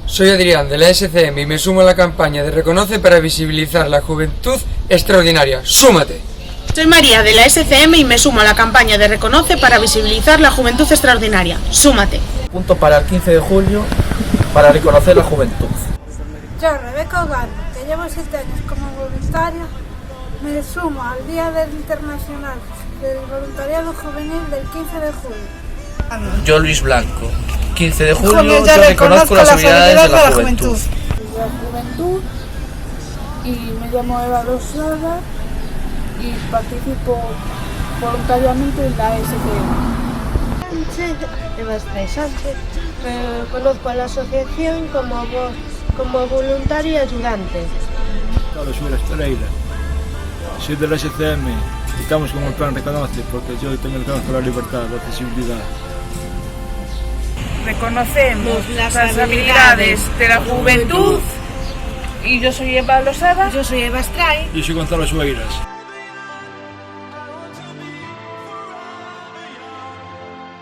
Soy Adrián de la SCM y me sumo a la campaña de Reconoce para visibilizar la juventud extraordinaria. ¡Súmate! Soy María de la SCM y me sumo a la campaña de Reconoce para visibilizar la juventud extraordinaria. ¡Súmate! Punto para el 15 de julio para reconocer la juventud. Yo, Rebeca Ugarte, que llevo 7 años como voluntaria, me sumo al Día del Internacional del Voluntariado Juvenil del 15 de julio. Yo, Luis Blanco, 15 de julio, yo reconozco las habilidades de la juventud. La juventud, y me llamo Eva Rosada y participo voluntariamente en la SCM. Soy Eva Sánchez, conozco a la asociación como voluntario y ayudante. Hola, soy la Pereira, soy de la SCM y estamos con el plan Reconoce porque yo también reconozco la libertad, la accesibilidad. Reconocemos las habilidades de la juventud y yo soy Eva Losada. Yo soy Eva Stray. Yo soy Gonzalo Sueiras.